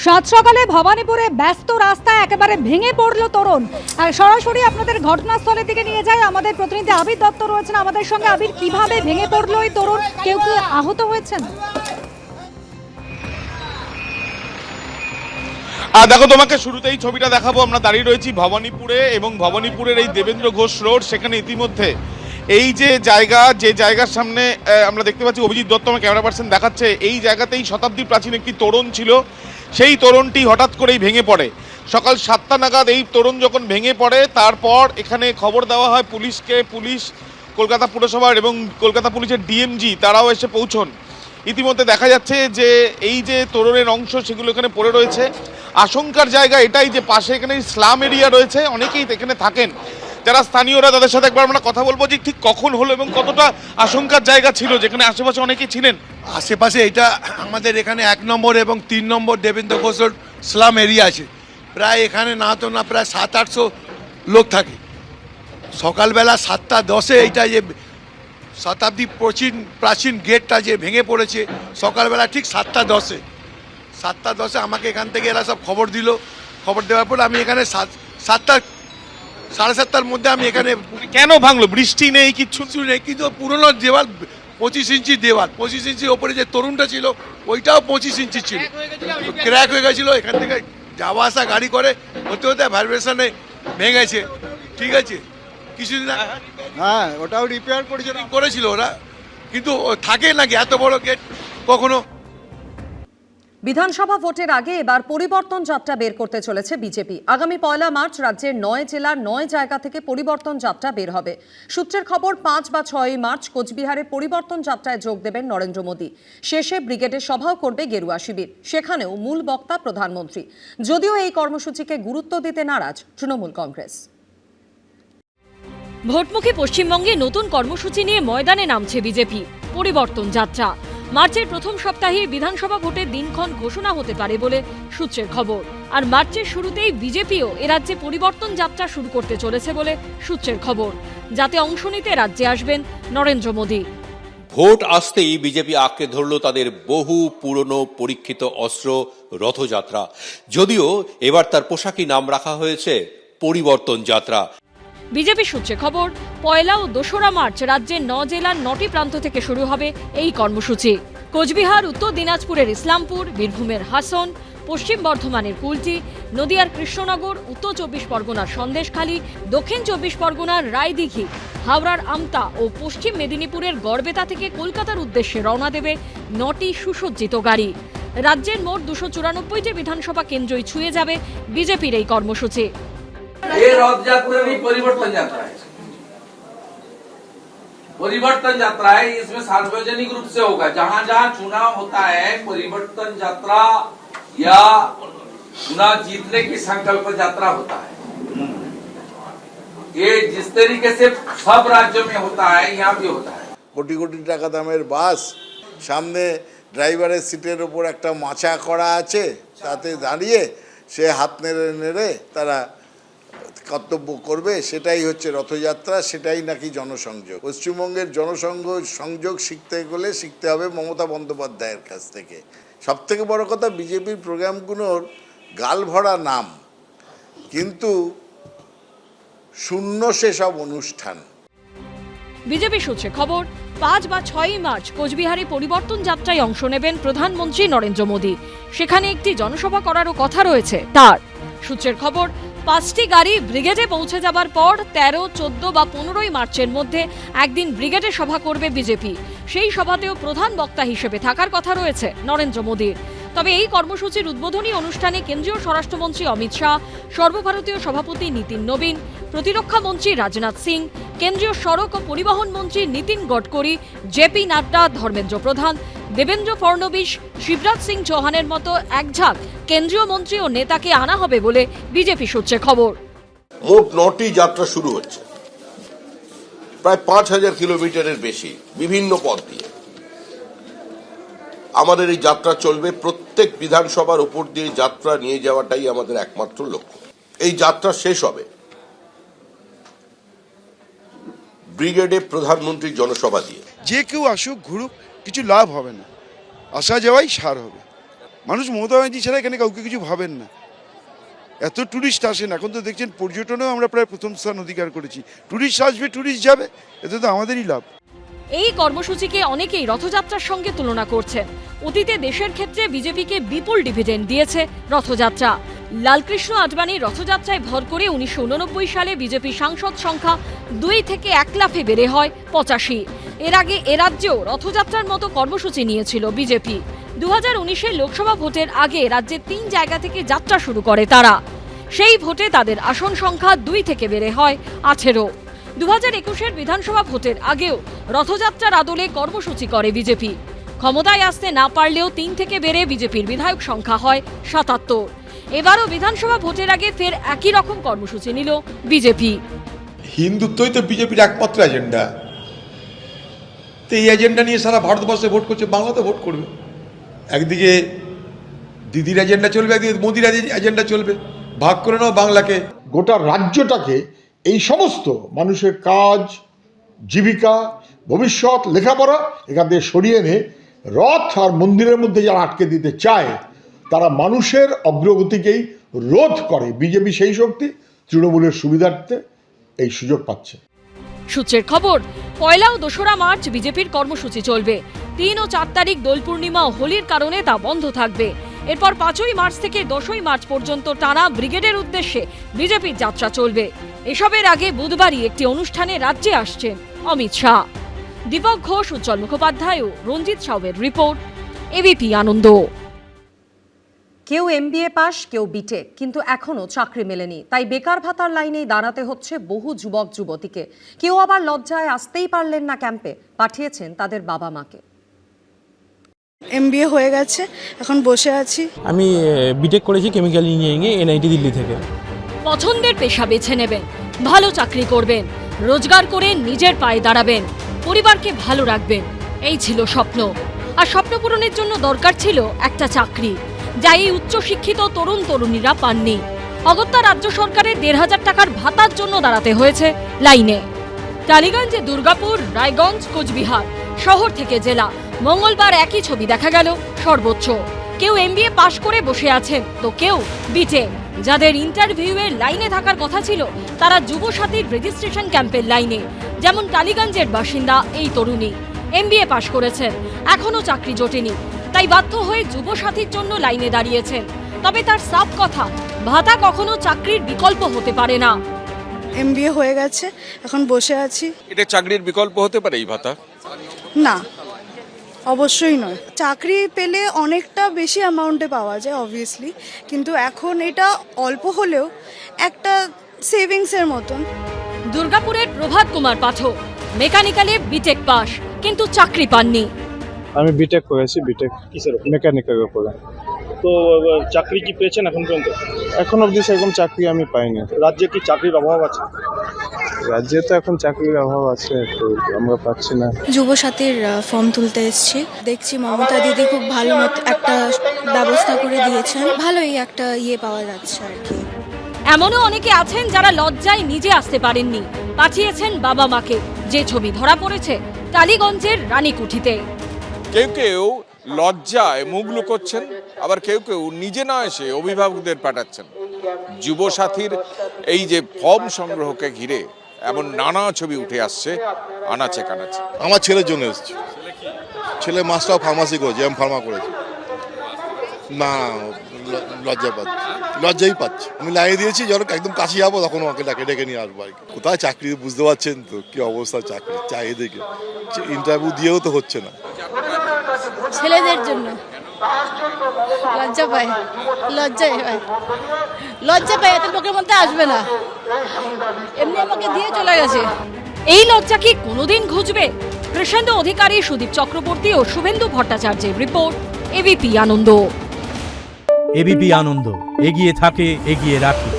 সাত সকালে ভবানীপুরে ব্যস্ত রাস্তায় একেবারে ভেঙে পড়লো তোরণ। আর সরাসরি আপনাদের ঘটনাস্থলের দিকে নিয়ে যায় আমাদের প্রতিনিধি আবির দত্ত রয়েছেন আমাদের সঙ্গে। আবির, কিভাবে ভেঙে পড়লো এই তোরণ? কেউ কি আহত হয়েছেন? দেখো, তোমাকে শুরুতেই ছবিটা দেখাবো। আমরা দাঁড়িয়ে রয়েছি ভবানীপুরে এবং ভবানীপুরের এই দেবেন্দ্র ঘোষ রোড। সেখানে ইতিমধ্যে এই যে জায়গার সামনে আমরা দেখতে পাচ্ছি, অভিজিৎ দত্ত আমার ক্যামেরা পার্সন দেখাচ্ছে, এই জায়গাতেই শতাব্দী প্রাচীন একটি তোরণ ছিল। সেই তোরণটি হঠাৎ করেই ভেঙে পড়ে। সকাল 7টা নাগাদ এই তোরণ যখন ভেঙে পড়ে, তারপর এখানে খবর দেওয়া হয় পুলিশকে। পুলিশ, কলকাতা পুরসভার এবং কলকাতা পুলিশের ডিএমজি তারাও এসে পৌঁছন। ইতিমধ্যে দেখা যাচ্ছে যে এই যে তোরণের অংশ সেগুলো এখানে পড়ে রয়েছে। আশঙ্কার জায়গা এটাই যে পাশে এখানে স্লাম এরিয়া রয়েছে, অনেকেই এখানে থাকেন যারা স্থানীয়রা, তাদের সাথে একবার আমরা কথা বলবো যে ঠিক কখন হলো এবং কতটা আশঙ্কার জায়গা ছিল যেখানে আশেপাশে অনেকেই ছিলেন। আশেপাশে এটা আমাদের এখানে 1 নম্বর এবং 3 number Debendra Ghosh road slum area আছে। প্রায় এখানে না তো না প্রায় 700-800 লোক থাকে। সকালবেলা 7:10 এইটা যে শতাব্দী প্রাচীন গেটটা যে ভেঙে পড়েছে, সকালবেলা ঠিক 7:10 আমাকে এখান থেকে এরা সব খবর দিল। খবর দেওয়ার পর আমি এখানে 7:30-7:30 মধ্যে আমি এখানে। কেন ভাঙলো? বৃষ্টি নেই, কিচ্ছু নেই, কিন্তু পুরনো দেওয়াল 25 ইঞ্চি দেওয়াল, 25 ইঞ্চির ওপরে যে তরুণটা ছিল ওইটাও 25 ইঞ্চি ছিল, ক্র্যাক হয়ে গেছিলো। এখান থেকে যাওয়া আসা গাড়ি করে হতে হতে ভাইব্রেশনে ভেঙেছে। ঠিক আছে, কিছুদিন হ্যাঁ, ওটাও রিপেয়ার করেছিল ওরা, কিন্তু থাকে নাকি এত বড় গেট কখনো। বিধানসভা ভোটের আগে এবার পরিবর্তন যাত্রা বের করতে চলেছে বিজেপি। আগামী 1 মার্চ রাজ্যের 9 জেলার 9 জায়গা থেকে পরিবর্তন যাত্রা বের হবে। সূত্রের খবর 5 বা 6 মার্চ কোচবিহারে পরিবর্তন যাত্রায় যোগ দেবেন নরেন্দ্র মোদী। শেষে ব্রিগেডের সভাও করবে গেরুয়া শিবির। সেখানেও মূল বক্তা প্রধানমন্ত্রী। যদিও এই কর্মসূচিকে গুরুত্ব দিতে নারাজ তৃণমূল কংগ্রেস। ভোটমুখী পশ্চিমবঙ্গে নতুন কর্মসূচি নিয়ে ময়দানে নামছে বিজেপি। পরিবর্তন যাত্রা। মার্চের প্রথম সপ্তাহে বিধানসভা ভোটের দিনক্ষণ ঘোষণা হতে পারে বলে সূত্রের খবর। আর মার্চের শুরুতেই বিজেপিও এ রাজ্যে পরিবর্তন যাত্রা শুরু করতে চলেছে বলে সূত্রের খবর, যাতে অংশ নিতে রাজ্যে আসবেন নরেন্দ্র মোদী। ভোট আসতেই বিজেপি আঁকড়ে ধরল তাদের বহু পুরনো পরীক্ষিত অস্ত্র রথযাত্রা। যদিও এবার তার পোশাকি নাম রাখা হয়েছে পরিবর্তন যাত্রা। বিজেপি সূত্রে খবর, 1 ও 2 মার্চ রাজ্যের 9 জেলার 9টি প্রান্ত থেকে শুরু হবে এই কর্মসূচি। কোচবিহার, উত্তর দিনাজপুরের ইসলামপুর, বীরভূমের হাসন, পশ্চিম বর্ধমানের কুলটি, নদিয়ার কৃষ্ণনগর, উত্তর 24 পরগনার সন্দেশখালী, দক্ষিণ 24 পরগনার রায়দিঘি, হাওড়ার আমতা ও পশ্চিম মেদিনীপুরের গড়বেতা থেকে কলকাতার উদ্দেশ্যে রওনা দেবে 9টি সুসজ্জিত গাড়ি। রাজ্যের মোট 294টি বিধানসভা কেন্দ্রই ছুঁয়ে যাবে বিজেপির এই কর্মসূচি। ये रथ यात्रा नहीं, परिवर्तन यात्रा है। परिवर्तन यात्रा है, इसमें सार्वजनिक रूप से होगा। जहां जहां चुनाव होता है, परिवर्तन यात्रा या चुनाव जीतने की संकल्प यात्रा होता है। ये जिस तरीके से सब राज्यों में होता है, यहाँ भी होता है। কোটি কোটি টাকা দামের বাস, সামনে ড্রাইভারের সিটের ওপর একটা মাচা করা আছে, তাতে দাঁড়িয়ে সে হাত নেড়ে নেড়ে তারা কর্তব্য করবে। সেটাই হচ্ছে রথযাত্রা, সেটাই নাকি জনসংযোগ। পশ্চিমবঙ্গের জনসংযোগ শিখতে গেলে শিখতে হবে মমতা বন্দ্যোপাধ্যায়ের কাছ থেকে। সবথেকে বড় কথা, বিজেপির প্রোগ্রামগুলোর গাল ভরা নাম, কিন্তু শূন্য সেসব অনুষ্ঠান। বিজেপি সূত্রে খবর, 5 বা 6 মার্চ কোচবিহারে পরিবর্তন যাত্রায় অংশ নেবেন প্রধানমন্ত্রী নরেন্দ্র মোদী। সেখানে একটি জনসভা করারও কথা রয়েছে তার। সূত্রের খবর, 5টি গাড়ি ব্রিগেডে পৌঁছে যাবার পর 13, 14 বা 15 মার্চের মধ্যে একদিন ব্রিগেডে সভা করবে বিজেপি। সেই সভাতেও প্রধান বক্তা হিসেবে থাকার কথা রয়েছে নরেন্দ্র মোদীর। তবে এই কর্মসূচির উদ্বোধনী অনুষ্ঠানে কেন্দ্রীয় স্বরাষ্ট্রমন্ত্রী অমিত শাহ, সর্বভারতীয় সভাপতি নীতিন নবীন, প্রতিরক্ষা মন্ত্রী রাজনাথ সিং, কেন্দ্রীয় সড়ক ও পরিবহন মন্ত্রী নীতিন গডকরি, জেপি নাড্ডা, ধর্মেন্দ্র প্রধান, দেবেন্দ্র ফড়নবিস, শিবরাজ সিং চৌহানের মতো একঝাঁক কেন্দ্রীয় মন্ত্রী ও নেতাকে আনা হবে বলে বিজেপি সূত্রে খবর। মোট 9টি যাত্রা শুরু হচ্ছে, প্রায় 5000 কিলোমিটারের বেশি, বিভিন্ন পথ দিয়ে। আমাদের এই যাত্রা চলবে, প্রত্যেক বিধানসভার উপর দিয়ে যাত্রা নিয়ে যাওয়াটাই আমাদের একমাত্র লক্ষ্য। এই যাত্রা শেষ হবে ব্রিগেডে প্রধানমন্ত্রীর জনসভা দিয়ে। যে কেউ আসুক ঘুরুক, কিছু লাভ হবে না, আসা যাওয়াই সার হবে। মানুষ মমতা ব্যানার্জি ছাড়া এখানে কাউকে কিছু ভাবেন না। এত ট্যুরিস্ট আসেন, এখন তো দেখছেন পর্যটনেও আমরা প্রায় প্রথম স্থান অধিকার করেছি। ট্যুরিস্ট আসবে, ট্যুরিস্ট যাবে, এতে তো আমাদেরই লাভ। এই কর্মসূচিকে অনেকেই রথযাত্রার সঙ্গে তুলনা করছেন। অতীতে দেশের ক্ষেত্রে বিজেপিকে বিপুল ডিভিডেন্ড দিয়েছে রথযাত্রা। লালকৃষ্ণ আডবাণীর রথযাত্রায় ভর করে 1989 সালে বিজেপি সাংসদ সংখ্যা 2 থেকে 1 লাফে বেড়ে হয় 85। এর আগে এ রাজ্যেও রথযাত্রার মতো কর্মসূচি নিয়েছিল বিজেপি। 2019-এর লোকসভা ভোটের আগে রাজ্যের 3 জায়গা থেকে যাত্রা শুরু করে তারা। সেই ভোটে তাদের আসন সংখ্যা 2 থেকে বেড়ে হয় 18। 2021-এর বিধানসভা ভোটের আগেও রথযাত্রার আদলে কর্মসূচি করে বিজেপি। ক্ষমতায় আসতে না পারলেও 3 থেকে বেড়ে বিজেপির বিধায়ক সংখ্যা হয় 77। এবারও বিধানসভা ভোটের আগে ফের একই রকম কর্মসূচি নিল বিজেপি। হিন্দুত্বই তো বিজেপির একমাত্র এজেন্ডা। তো এই এজেন্ডা নিয়ে সারা ভারতবর্ষে ভোট করছে, বাংলাতে ভোট করবে। একদিকে দিদির এজেন্ডা চলবে, একদিকে মোদির এজেন্ডা চলবে। ভাগ করে নাও বাংলাকে। গোটা রাজ্যটাকে এই সমস্ত মানুষের কাজ, জীবিকা, ভবিষ্যৎ, লেখাপড়া এখান থেকে সরিয়ে এনে রথ আর মন্দিরের মধ্যে যারা আটকে দিতে চায় তারা মানুষের অগ্রগতিকেই রোধ করে। বিজেপি সেই শক্তি, তৃণমূলের সুবিধার্থে এই সুযোগ পাচ্ছে। সূত্রের খবর, 1 ও 2 মার্চ বিজেপির কর্মসূচি চলবে। 3 ও 4 তারিখ দোল পূর্ণিমা ও হোলির কারণে তা বন্ধ থাকবে। এরপর 5 মার্চ থেকে 10 মার্চ পর্যন্ত টানা ব্রিগেডের উদ্দেশ্যে বিজেপির যাত্রা চলবে। এসবের আগে বুধবারই একটি অনুষ্ঠানে রাজ্যে আসছেন অমিত শাহ। দীপক ঘোষ, উজ্জ্বল মুখোপাধ্যায় ও রঞ্জিত সাউয়ের রিপোর্ট, এবিপি আনন্দ। কেউ MBA পাস, কেউ বিটেক, কিন্তু এখনও চাকরি মেলেনি। তাই বেকার ভাতার লাইনেই দাঁড়াতে হচ্ছে বহু যুবক যুবতীকে। কেউ আবার লজ্জায় আসতেই পারলেন না ক্যাম্পে, পাঠিয়েছেন তাদের বাবা মাকে। MBA হয়ে গেছে, এখন বসে আছি। আমি বিটেক করেছি কেমিক্যাল ইঞ্জিনিয়ারিংয়ে NIT দিল্লি থেকে। পছন্দের পেশা বেছে নেবেন, ভালো চাকরি করবেন, রোজগার করে নিজের পায়ে দাঁড়াবেন, পরিবারকে ভালো রাখবেন, এই ছিল স্বপ্ন। আর স্বপ্ন পূরণের জন্য দরকার ছিল একটা চাকরি, যা এই উচ্চশিক্ষিত তরুণ তরুণীরা পাননি। অগত্যা রাজ্য সরকারের 1,500 টাকার ভাতার জন্য দাঁড়াতে হয়েছে লাইনে। টালিগঞ্জে দুর্গাপুর, রায়গঞ্জ, কোচবিহার, শহর থেকে জেলা, মঙ্গলবার একই ছবি দেখা গেল সর্বোচ্চ। কেউ MBA পাশ করে বসে আছেন, তো কেউ বিটেক। যাদের ইন্টারভিউয়ের লাইনে থাকার কথা ছিল তারা যুবসাথীর রেজিস্ট্রেশন ক্যাম্পের লাইনে। যেমন টালিগঞ্জের বাসিন্দা এই তরুণী MBA পাশ করেছেন, এখনো চাকরি জোটেনি, তাই বাধ্য হয়ে যুবসাথীর জন্য লাইনে দাঁড়িয়েছেন। তবে তার সাফ কথা, ভাতা কখনো চাকরির বিকল্প হতে পারে না। MBA হয়ে গেছে, এখন বসে আছি। এটা চাকরির বিকল্প হতে পারে এই ভাতা? না, অবশ্যই নয়। চাকরি পেলে অনেকটা বেশি অ্যামাউন্টে পাওয়া যায় অবভিয়াসলি, কিন্তু এখন এটা অল্প হলেও একটা সেভিংসের মতন। দুর্গাপুরের প্রভাত কুমার পাঠক মেকানিক্যালে বিটেক পাস, কিন্তু চাকরি পাননি। আমি বিটেক করেছি, বিটেক কিসের মেকানিক্যালের উপরে। তো চাকরি কি পেয়েছেন এখন পর্যন্ত? এখন অবধি সেরকম চাকরি আমি পাইনি। রাজ্যে কি চাকরির অভাব আছে? রাজ্যে তো এখন চাকরির অভাব আছে, তো আমরা পাচ্ছি না। যুবসাথীর ফর্ম তুলতে এসেছি, দেখছি মমতা দিদি খুব ভালো মতো একটা ব্যবস্থা করে দিয়েছেন, ভালোই একটা পাওয়া যাচ্ছে আর কি। এমনও অনেকে আছেন যারা লজ্জায় নিজে আসতে পারেননি, পাঠিয়েছেন বাবা মাকে। যে ছবি ধরা পড়েছে টালিগঞ্জের রানীকুঠিতে। কেউ কেউ লজ্জায় মুখ লুকোচ্ছেন, আবার কেউ কেউ নিজে না এসে অভিভাবকদের পাঠাচ্ছেন। যুবসাথীর এই যে ফর্ম সংগ্রহকে ঘিরে এমন নানা ছবি উঠে আসছে আনাচে কানাচে। আমার ছেলের জন্য এসেছি। ছেলে মাস্টার ফার্মাসি করেছে, ফার্মা করেছে। না, লজ্জাই পাচ্ছে। আমি লাগিয়ে দিয়েছি, যখন একদম কাছে যাবো তখন ওকে ডেকে নিয়ে আসবো। কোথায় চাকরি বুঝতে পারছেন তো কি অবস্থা, চাকরি চাই দেখে ইন্টারভিউ দিয়েও তো হচ্ছে না। ছেলেদের জন্য লজ্জা পায়, লজ্জা পায়, এত লোকের মধ্যে আসবে না, এমনি আমাকে দিয়ে চলে গেছে। এই লজ্জা কি কোনোদিন ঘুচবে? কৃষ্ণেন্দু অধিকারী, সুদীপ চক্রবর্তী ও শুভেন্দু ভট্টাচার্যের রিপোর্ট, এবিপি আনন্দ। এবিপি আনন্দ, এগিয়ে থাকে, এগিয়ে রাখে।